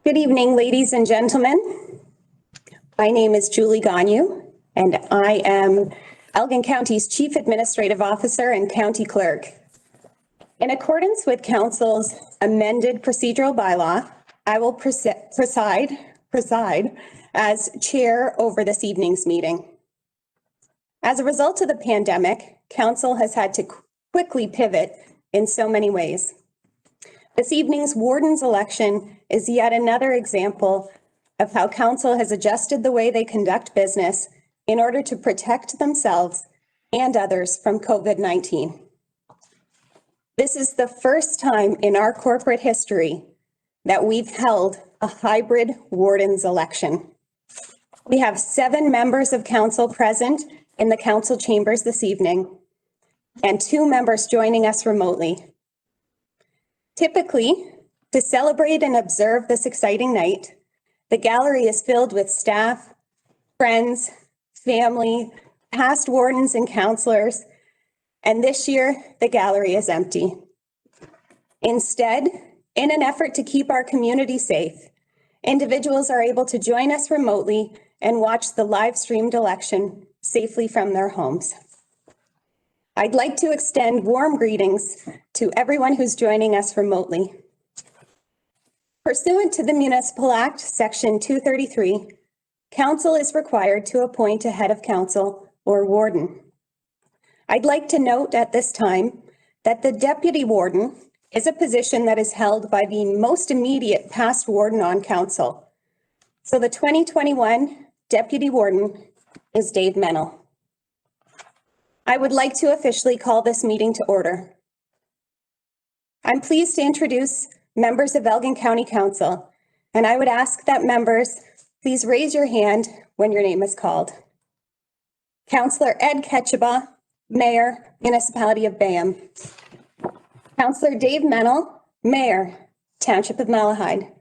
Good evening, ladies and gentlemen. My name is Julie Gagnon, and I am Elgin County's Chief Administrative Officer and County Clerk. In accordance with Council's amended procedural bylaw, I will preside as chair over this evening's meeting. As a result of the pandemic, Council has had to quickly pivot in so many ways. This evening's Warden's election is yet another example of how Council has adjusted the way they conduct business in order to protect themselves and others from COVID-19. This is the first time in our corporate history that we've held a hybrid Warden's election. We have 7 members of Council present in the Council chambers this evening and 2 members joining us remotely. Typically, to celebrate and observe this exciting night, the gallery is filled with staff, friends, family, past wardens and councillors, and this year the gallery is empty. Instead, in an effort to keep our community safe, individuals are able to join us remotely and watch the live streamed election safely from their homes. I'd like to extend warm greetings to everyone who's joining us remotely. Pursuant to the Municipal Act, Section 233, Council is required to appoint a head of council or warden. I'd like to note at this time that the deputy warden is a position that is held by the most immediate past warden on council. So the 2021 deputy warden is Dave Mennel. I would like to officially call this meeting to order. I'm pleased to introduce members of Elgin County Council, and I would ask that members please raise your hand when your name is called. Councillor Ed Ketchaba, Mayor, Municipality of Bayham. Councillor Dave Mennel, Mayor, Township of Malahide.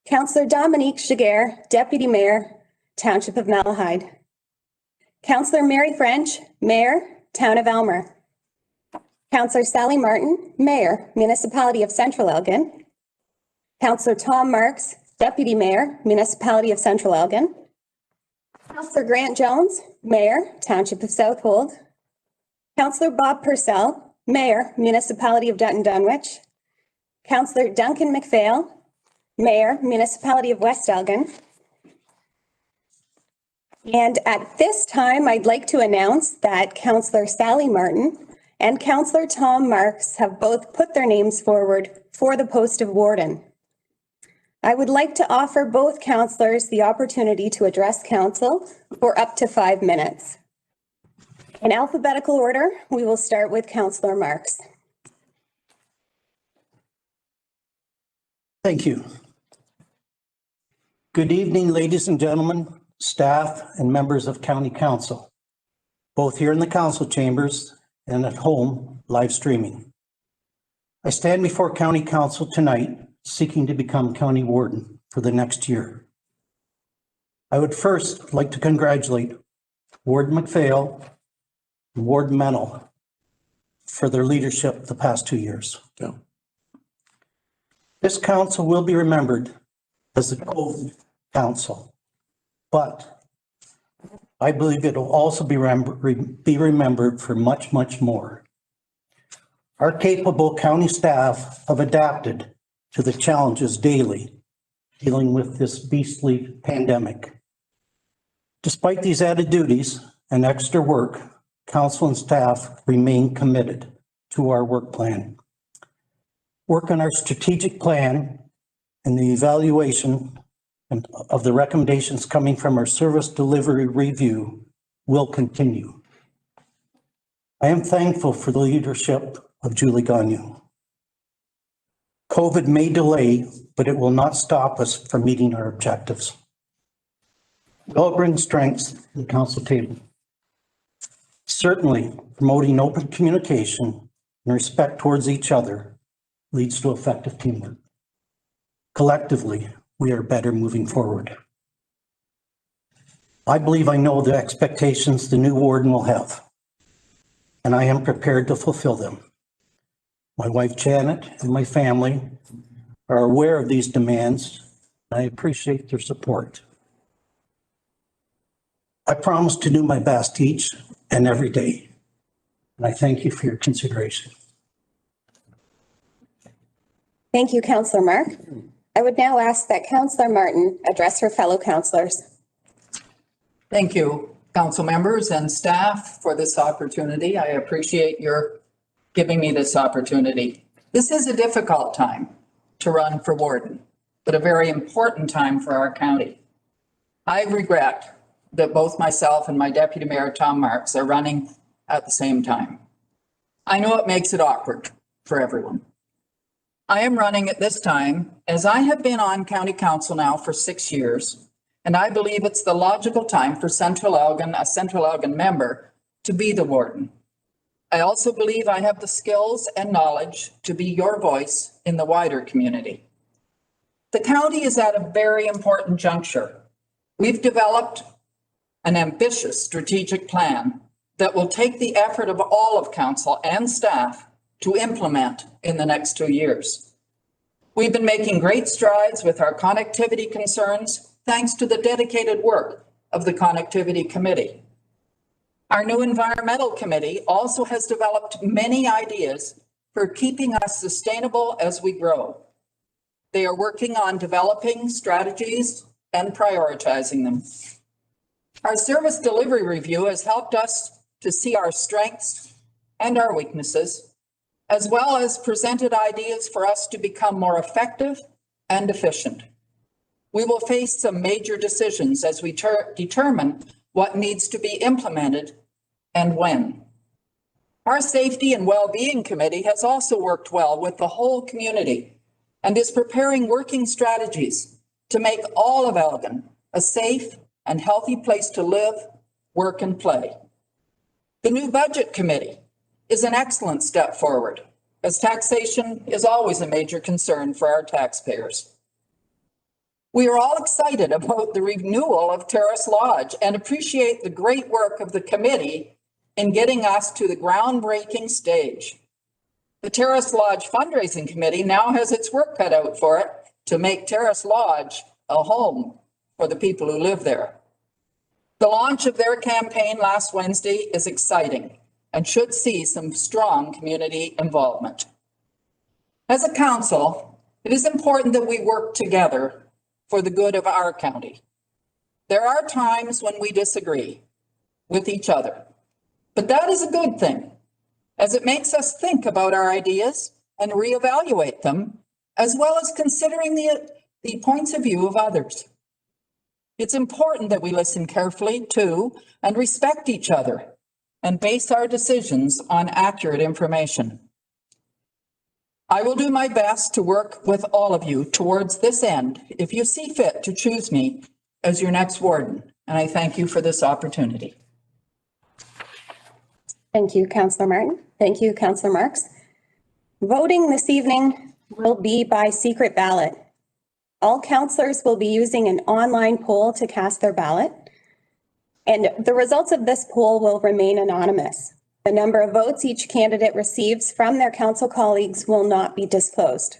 Councillor Dominique Giguère, Deputy Mayor, Township of Malahide. Councillor Mary French, Mayor, Town of Elmer. Councillor Sally Martin, Mayor, Municipality of Central Elgin. Councillor Tom Marks, Deputy Mayor, Municipality of Central Elgin. Councillor Grant Jones, Mayor, Township of Southold. Councillor Bob Purcell, Mayor, Municipality of Dutton Dunwich. Councillor Duncan McPhail, Mayor, Municipality of West Elgin. And at this time, I'd like to announce that Councillor Sally Martin and Councillor Tom Marks have both put their names forward for the post of warden. I would like to offer both councillors the opportunity to address council for up to 5 minutes. In alphabetical order, we will start with Councillor Marks. Thank you. Good evening, ladies and gentlemen, staff and members of County Council, both here in the council chambers and at home live streaming. I stand before County Council tonight seeking to become County Warden for the next year. I would first like to congratulate Warden McPhail and Warden Mennel for their leadership the past 2 years. Yeah. This council will be remembered as the COVID council, but I believe it will also be remembered for much, much more. Our capable county staff have adapted to the challenges daily dealing with this beastly pandemic. Despite these added duties and extra work, council and staff remain committed to our work plan. Work on our strategic plan and the evaluation of the recommendations coming from our service delivery review will continue. I am thankful for the leadership of Julie Gagnon. COVID may delay, but it will not stop us from meeting our objectives. We all bring strengths to the council table. Certainly, promoting open communication and respect towards each other leads to effective teamwork. Collectively, we are better moving forward. I believe I know the expectations the new warden will have, and I am prepared to fulfill them. My wife Janet and my family are aware of these demands I appreciate their support. I promise to do my best each and every day, and I thank you for your consideration. Thank you, Councillor Mark. I would now ask that Councillor Martin address her fellow councillors. Thank you, council members and staff, for this opportunity. I appreciate your giving me this opportunity. This is a difficult time to run for warden, but a very important time for our county. I regret that both myself and my deputy mayor, Tom Marks, are running at the same time. I know it makes it awkward for everyone. I am running at this time as I have been on county council now for 6 years, and I believe it's the logical time for Central Elgin, a Central Elgin member, to be the warden. I also believe I have the skills and knowledge to be your voice in the wider community. The county is at a very important juncture. We've developed an ambitious strategic plan that will take the effort of all of council and staff to implement in the next 2 years. We've been making great strides with our connectivity concerns, thanks to the dedicated work of the Connectivity Committee. Our new Environmental Committee also has developed many ideas for keeping us sustainable as we grow. They are working on developing strategies and prioritizing them. Our service delivery review has helped us to see our strengths and our weaknesses, as well as presented ideas for us to become more effective and efficient. We will face some major decisions as we determine what needs to be implemented and when. Our Safety and Wellbeing Committee has also worked well with the whole community and is preparing working strategies to make all of Elgin a safe and healthy place to live, work, and play. The new Budget Committee is an excellent step forward, as taxation is always a major concern for our taxpayers. We are all excited about the renewal of Terrace Lodge and appreciate the great work of the committee in getting us to the groundbreaking stage. The Terrace Lodge Fundraising Committee now has its work cut out for it to make Terrace Lodge a home for the people who live there. The launch of their campaign last Wednesday is exciting and should see some strong community involvement. As a council, it is important that we work together for the good of our county. There are times when we disagree with each other, but that is a good thing, as it makes us think about our ideas and reevaluate them, as well as considering the points of view of others. It's important that we listen carefully to and respect each other and base our decisions on accurate information. I will do my best to work with all of you towards this end if you see fit to choose me as your next warden, and I thank you for this opportunity. Thank you, Councillor Martin. Thank you, Councillor Marks. Voting this evening will be by secret ballot. All councillors will be using an online poll to cast their ballot, and the results of this poll will remain anonymous. The number of votes each candidate receives from their council colleagues will not be disclosed.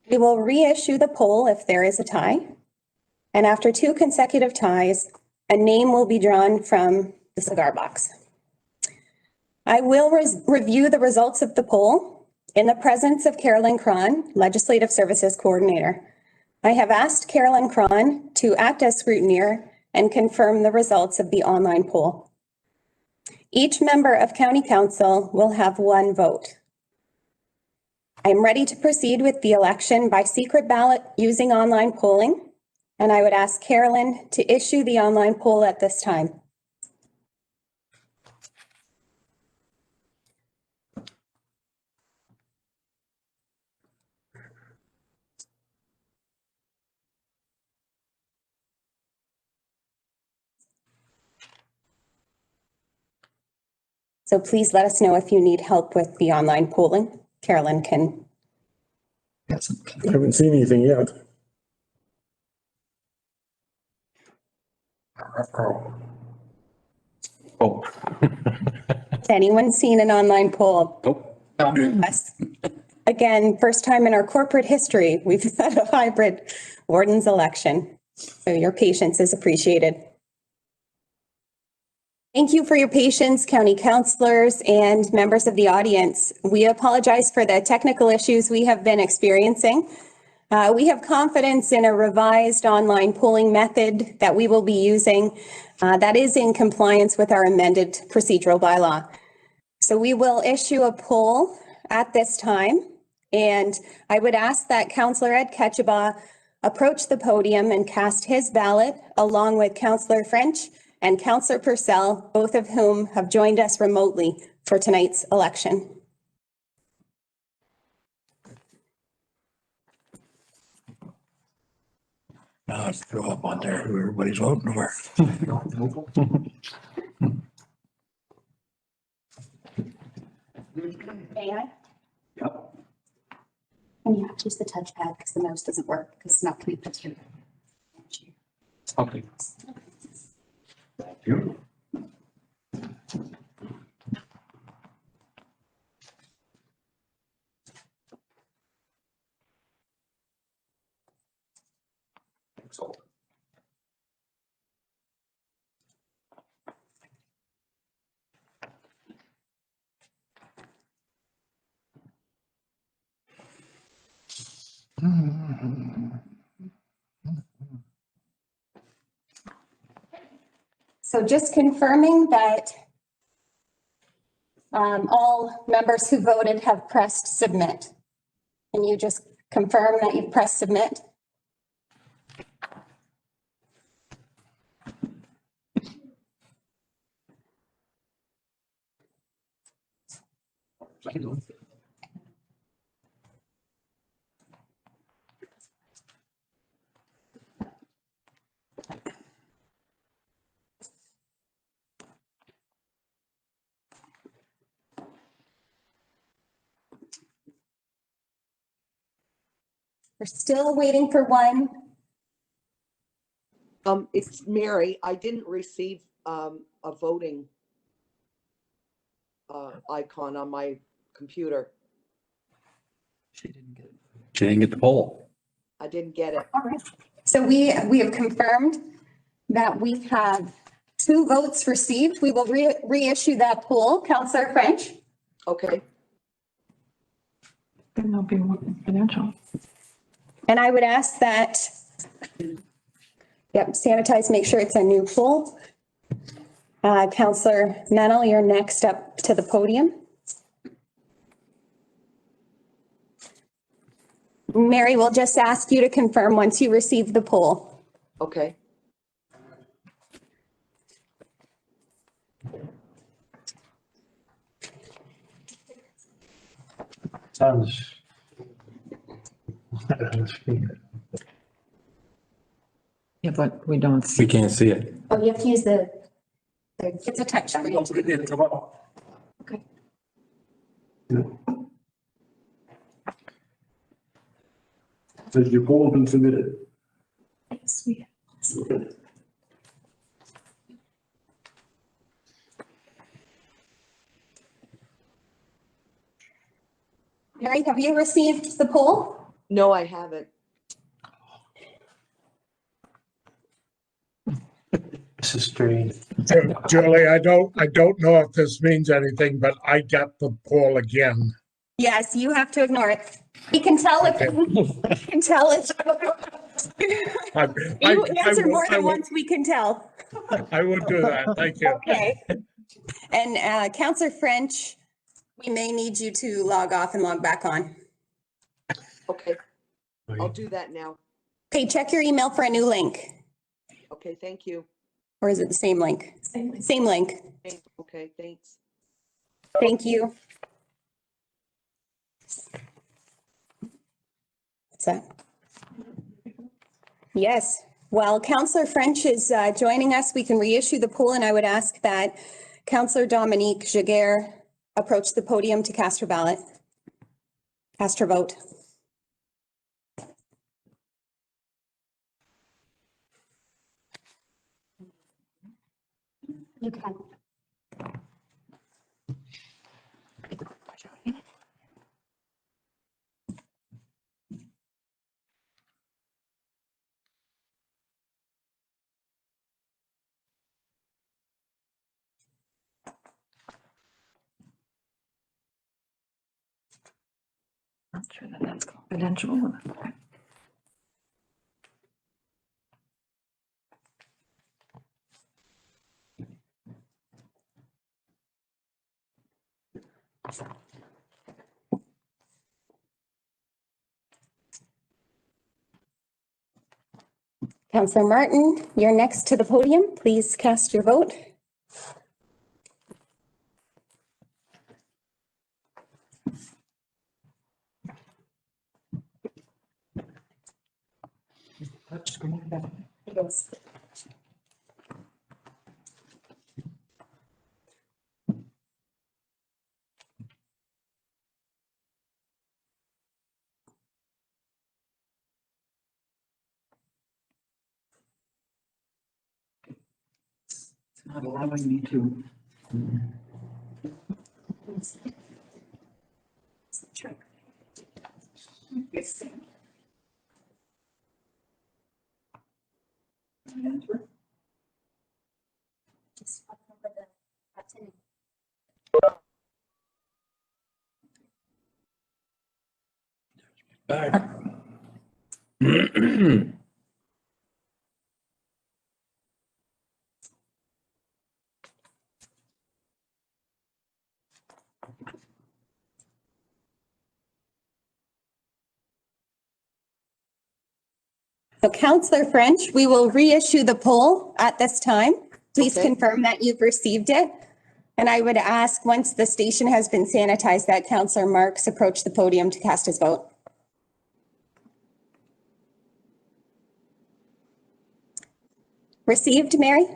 We will reissue the poll if there is a tie, and after 2 consecutive ties, a name will be drawn from the cigar box. I will review the results of the poll in the presence of Carolyn Cron, Legislative Services Coordinator. I have asked Carolyn Cron to act as scrutineer and confirm the results of the online poll. Each member of County Council will have 1 vote. I am ready to proceed with the election by secret ballot using online polling, and I would ask Carolyn to issue the online poll at this time. So please let us know if you need help with the online polling. Carolyn can. I haven't seen anything yet. Oh, Has anyone seen an online poll? nope. Yes. Again, first time in our corporate history, we've had a hybrid warden's election. So your patience is appreciated. Thank you for your patience, county councilors and members of the audience. We apologize for the technical issues we have been experiencing. We have confidence in a revised online polling method that we will be using that is in compliance with our amended procedural bylaw. So we will issue a poll at this time, and I would ask that Councillor Ed Ketchabaugh approach the podium and cast his ballot along with Councillor French and Councillor Purcell, both of whom have joined us remotely for tonight's election. Now let's throw up on there who everybody's voting for. May I? Yep. And you have to use the touchpad because the mouse doesn't work because it's not connected to it. Okay. Thank you. So just confirming that all members who voted have pressed submit. Can you just confirm that you've pressed submit? We're still waiting for one. It's Mary. I didn't receive a voting icon on my computer. She didn't get the poll. I didn't get it. All right. So we have confirmed that we have 2 votes received. We will reissue that poll. Councillor French? Okay, Then there'll be more financial. And I would ask that, sanitize, make sure it's a new poll. Councillor Mennel, you're next up to the podium. Mary, we'll just ask you to confirm once you receive the poll. okay. Sounds. Yeah, but we don't We see. can't see it. Oh, you have to use it's a touch screen. Okay. Says your poll has been submitted. Mary, have you received the poll? No, I haven't. This is strange. Julie, I don't know if this means anything, but I got the poll again. Yes, you have to ignore it. We can tell if, we can tell if. You answer more than once, we can tell. I will do that. Thank you. Okay. And Councillor French, we may need you to log off and log back on. Okay, I'll do that now. Okay, check your email for a new link. Okay, thank you. Or is it the same link? Same link. Okay, thanks. Thank you. What's that? Yes. While Councillor French is joining us, we can reissue the poll, and I would ask that Councillor Dominique Giguère approach the podium to cast her ballot. Cast her vote. You can. Not sure that that's confidential. Counselor Martin, you're next to the podium. Please cast your vote. It's not allowing me to. Back. So Counselor French, we will reissue the poll at this time. Please Okay. confirm that you've received it. And I would ask, once the station has been sanitized, that Counselor Marks approach the podium to cast his vote. Received, Mary?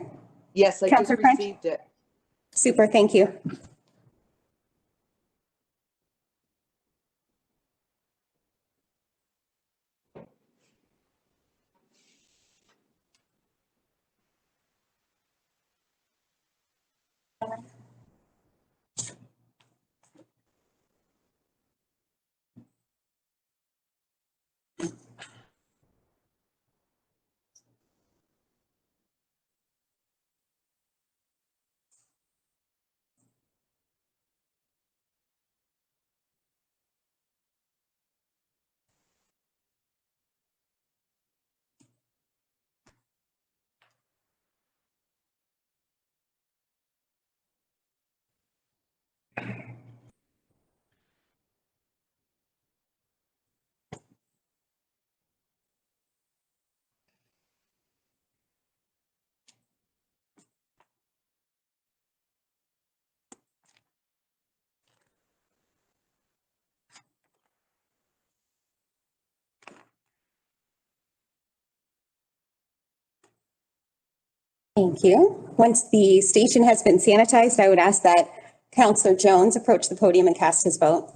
Yes, I just Counselor French? received it. Super, thank you. Thank you. Once the station has been sanitized, I would ask that Counselor Jones approach the podium and cast his vote.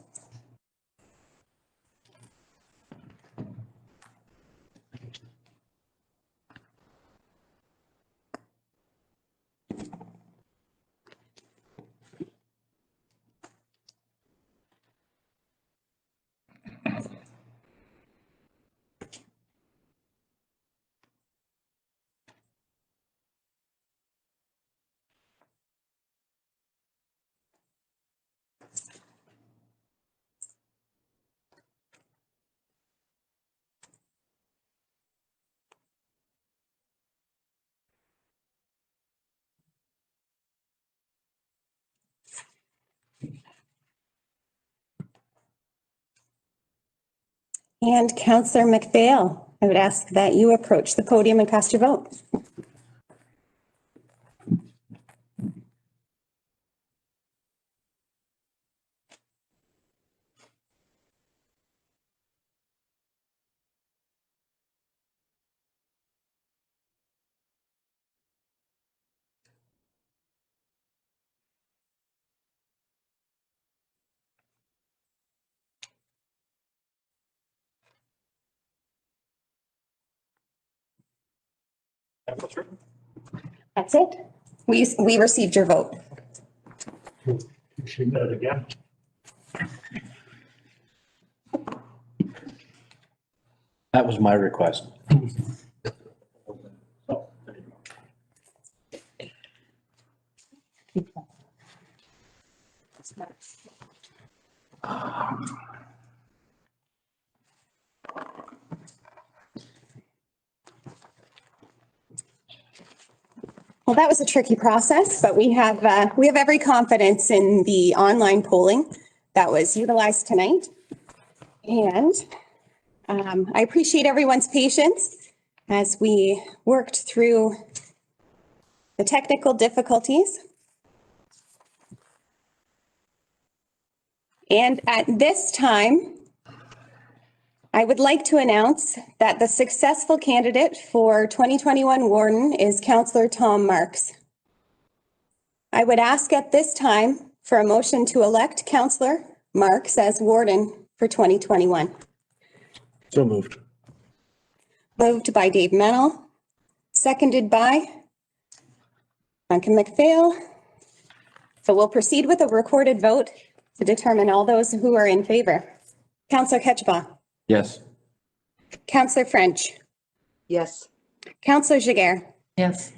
And Counselor McPhail, I would ask that you approach the podium and cast your vote. That's it. We received your vote. She did it again. That was my request. Well, that was a tricky process, but we have every confidence in the online polling that was utilized tonight. And I appreciate everyone's patience as we worked through the technical difficulties. And at this time, I would like to announce that the successful candidate for 2021 Warden is Councillor Tom Marks. I would ask at this time for a motion to elect Councillor Marks as Warden for 2021. So moved. Moved by Dave Mennel, seconded by Duncan McPhail. So we'll proceed with a recorded vote to determine all those who are in favor. Councillor Ketchba. Yes. Councillor French. Yes. Councillor Jiguer. Yes.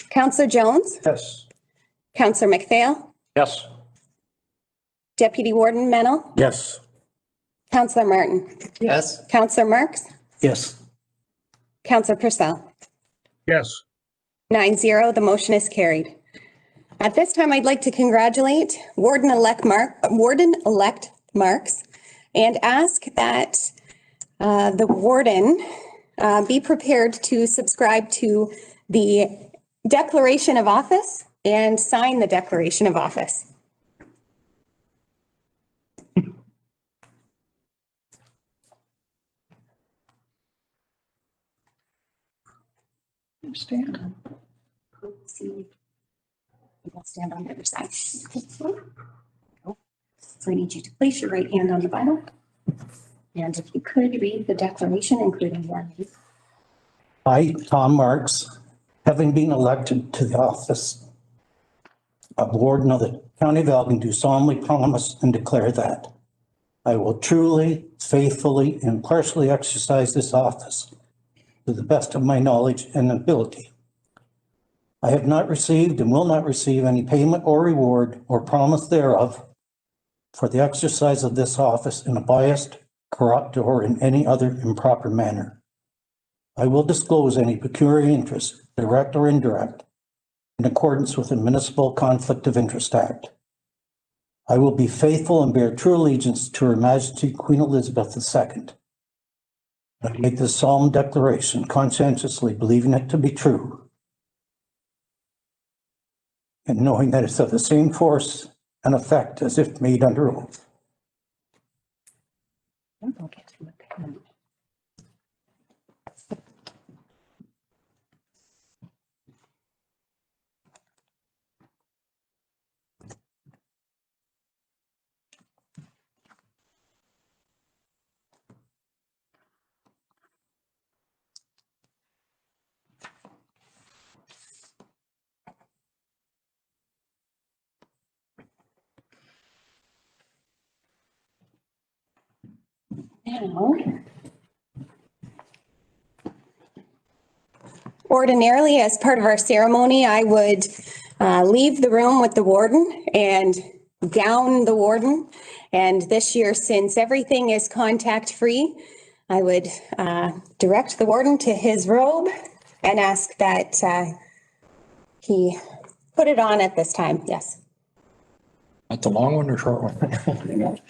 Councillor Jones. Yes. Councillor McPhail. Yes. Deputy Warden Mennel. Yes. Councillor Martin. Yes. Councillor Marks. Yes. Councillor Purcell. Yes. 9-0, the motion is carried. At this time, I'd like to congratulate Warden-elect Marks and ask that the warden be prepared to subscribe to the declaration of office and sign the declaration of office. Understand. I'll stand on the other side. So I need you to place your right hand on the Bible. And if you could read the declaration, including your name. I, Tom Marks, having been elected to the office of Warden of the County of Elgin, do solemnly promise and declare that I will truly, faithfully, and impartially exercise this office to the best of my knowledge and ability. I have not received and will not receive any payment or reward or promise thereof for the exercise of this office in a biased, corrupt, or in any other improper manner. I will disclose any pecuniary interest, direct or indirect, in accordance with the Municipal Conflict of Interest Act. I will be faithful and bear true allegiance to Her Majesty Queen Elizabeth II. I make this solemn declaration conscientiously believing it to be true and knowing that it's of the same force and effect as if made under oath. Now, ordinarily, as part of our ceremony, I would leave the room with the warden and gown the warden. And this year, since everything is contact-free, I would direct the warden to his robe and ask that he put it on at this time. Yes. That's a long one or short one?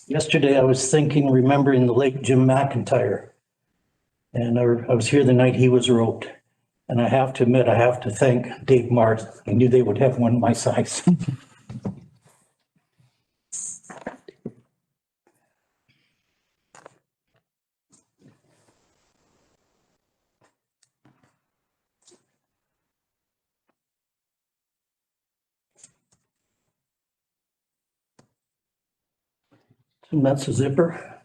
Yesterday, I was remembering the late Jim McIntyre. And I was here the night he was roped. And I have to admit, I have to thank Dave Mart. I knew they would have one my size. And that's a zipper.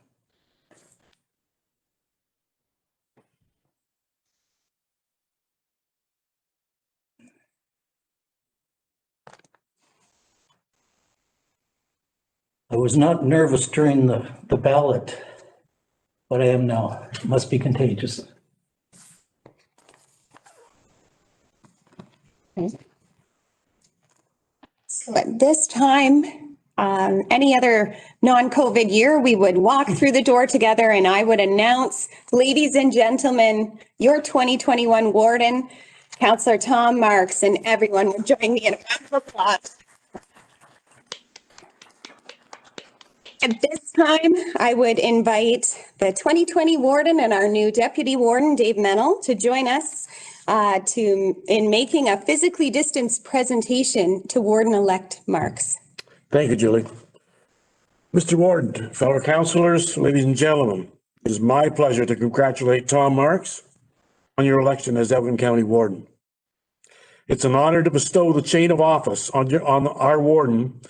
I was not nervous during the ballot, but I am now. It must be contagious. So at this time, Any other non-COVID year, we would walk through the door together and I would announce, ladies and gentlemen, your 2021 warden, Councillor Tom Marks, and everyone would join me in a round of applause. At this time, I would invite the 2020 warden and our new deputy warden, Dave Mennel, to join us in making a physically distanced presentation to Warden-elect Marks. Thank you, Julie. Mr. Warden, fellow councillors, ladies and gentlemen, it is my pleasure to congratulate Tom Marks on your election as Elgin County Warden. It's an honor to bestow the chain of office on our warden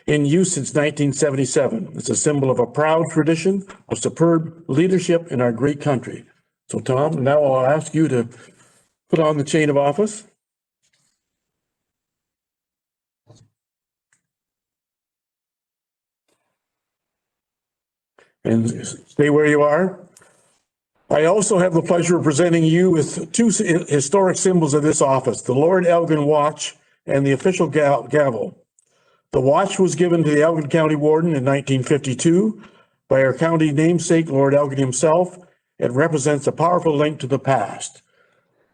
in use since 1977. It's a symbol of a proud tradition of superb leadership in our great country. So Tom, now I'll ask you to put on the chain of office. And stay where you are. I also have the pleasure of presenting you with two historic symbols of this office, the Lord Elgin Watch and the official gavel. The watch was given to the Elgin County Warden in 1952 by our county namesake, Lord Elgin himself. It represents a powerful link to the past.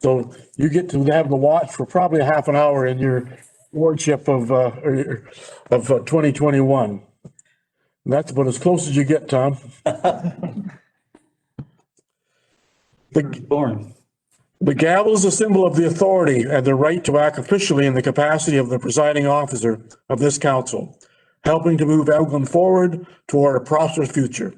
So you get to have the watch for probably a half an hour in your wardship of 2021. And that's about as close as you get, Tom. The gavel is a symbol of the authority and the right to act officially in the capacity of the presiding officer of this council, helping to move Elgin forward toward a prosperous future.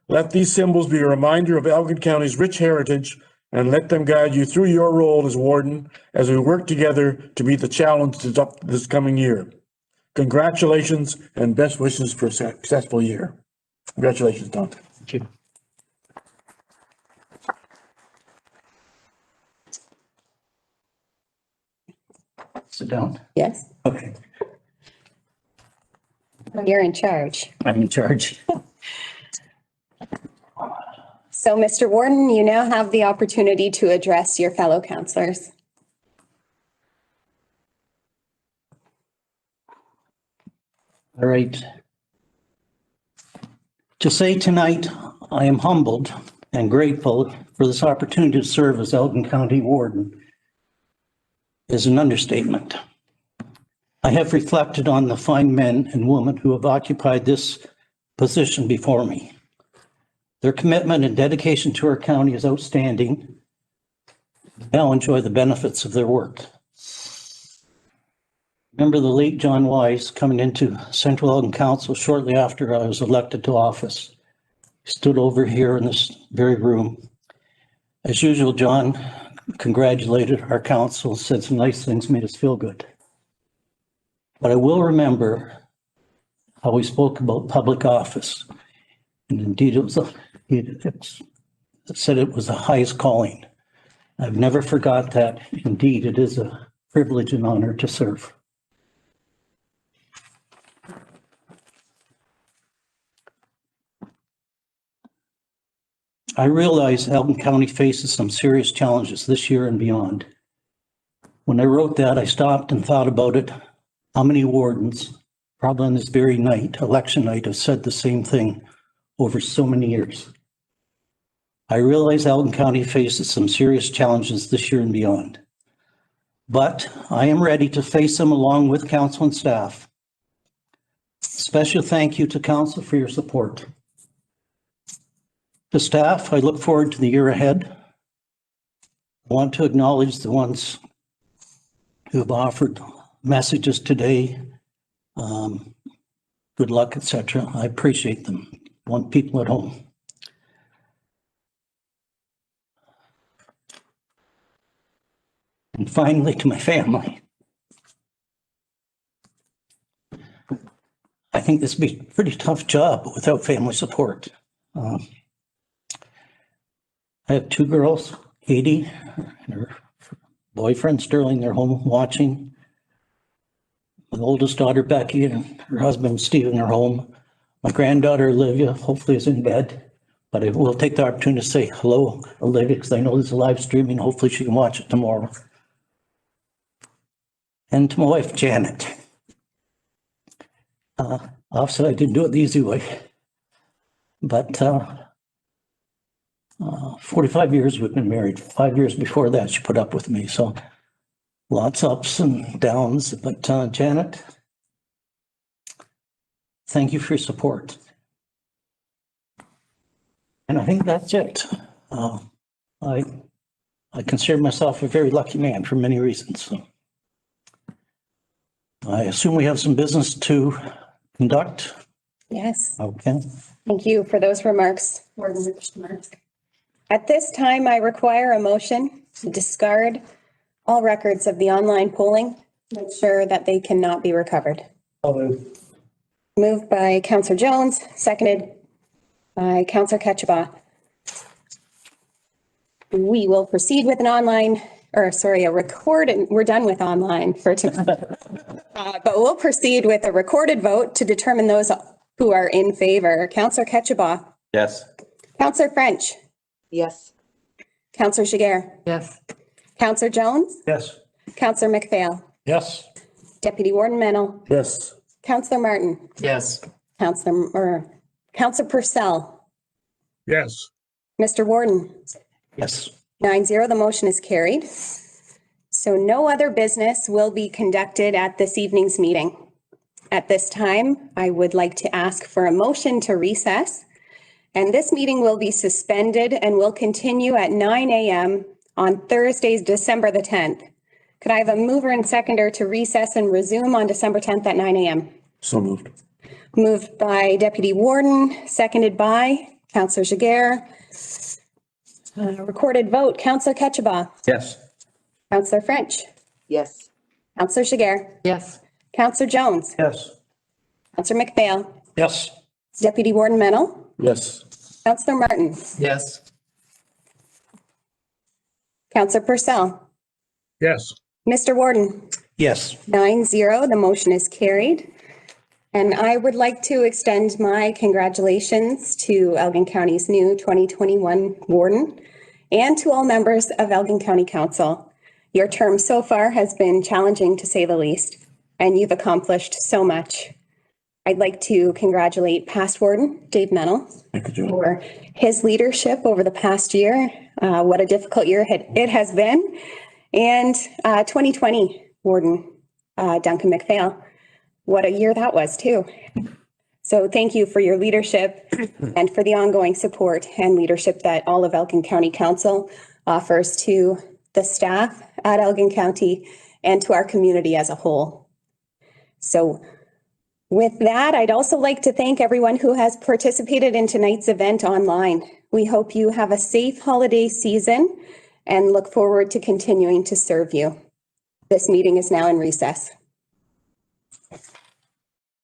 Let these symbols be a reminder of Elgin County's rich heritage and let them guide you through your role as warden as we work together to meet the challenges of this coming year. Congratulations and best wishes for a successful year. Congratulations, Tom. Thank you. Sit down. Yes, Okay, you're in charge. I'm in charge. So, Mr. Warden, you now have the opportunity to address your fellow councillors. All right. To say tonight, I am humbled and grateful for this opportunity to serve as Elgin County Warden is an understatement. I have reflected on the fine men and women who have occupied this position before me. Their commitment and dedication to our county is outstanding. Now enjoy the benefits of their work. Remember the late John Wise coming into Central Elgin Council shortly after I was elected to office. He stood over here in this very room. As usual, John congratulated our council, said some nice things, made us feel good. But I will remember how we spoke about public office. And indeed, it said it was the highest calling. I've never forgot that. Indeed, it is a privilege and honor to serve. I realize Elgin County faces some serious challenges this year and beyond. When I wrote that, I stopped and thought about it. How many wardens, probably on this very night, election night, have said the same thing over so many years? I realize Elgin County faces some serious challenges this year and beyond, but I am ready to face them along with council and staff. Special thank you to council for your support. To staff, I look forward to the year ahead. I want to acknowledge the ones who have offered messages today, good luck, etc. I appreciate them. I want people at home. And finally, to my family. I think this would be a pretty tough job without family support. I have two girls, Katie and her boyfriend Sterling, they're home watching. My oldest daughter Becky and her husband Stephen are home. My granddaughter Olivia hopefully is in bed, but I will take the opportunity to say hello, Olivia, because I know there's a live streaming. Hopefully she can watch it tomorrow. And to my wife, Janet. Obviously, I didn't do it the easy way. But 45 years we've been married. 5 years before that, she put up with me. So lots of ups and downs. But Janet, thank you for your support. And I think that's it. I consider myself a very lucky man for many reasons. So I assume we have some business to conduct. Yes. Okay. Thank you for those remarks, Warden Richmond. At this time, I require a motion to discard all records of the online polling, make sure that they cannot be recovered. Moved by Councillor Jones, seconded by Councillor Ketchabah. We will proceed with a recorded, we're done with online for tonight. But we'll proceed with a recorded vote to determine those who are in favor. Councillor Ketchabah. Yes. Councillor French. Yes. Councillor Jiguer. Yes. Councillor Jones. Yes. Councillor McPhail. Yes. Deputy Warden Mennel. Yes. Councillor Martin. Yes. Councillor Purcell. Yes. Mr. Warden. Yes. 9-0, the motion is carried. So no other business will be conducted at this evening's meeting. At this time, I would like to ask for a motion to recess. And this meeting will be suspended and will continue at 9 a.m. on Thursday, December the 10th. Could I have a mover and seconder to recess and resume on December 10th at 9 a.m.? So moved. Moved by Deputy Warden, seconded by Councillor Jiguer. Recorded vote, Councillor Ketchabah. Yes. Councillor French. Yes. Councillor Jiguer. Yes. Councillor Jones. Yes. Councillor McPhail. Yes. Deputy Warden Mennel. Yes. Councillor Martin. Yes. Councillor Purcell. Yes. Mr. Warden. Yes. 9-0, the motion is carried. And I would like to extend my congratulations to Elgin County's new 2021 Warden and to all members of Elgin County Council. Your term so far has been challenging to say the least, and you've accomplished so much. I'd like to congratulate past Warden Dave Mennel Thank you, Joe. for his leadership over the past year. What a difficult year it has been. And 2020 Warden Duncan McPhail. What a year that was too. So thank you for your leadership and for the ongoing support and leadership that all of Elgin County Council offers to the staff at Elgin County and to our community as a whole. So with that, I'd also like to thank everyone who has participated in tonight's event online. We hope you have a safe holiday season and look forward to continuing to serve you. This meeting is now in recess.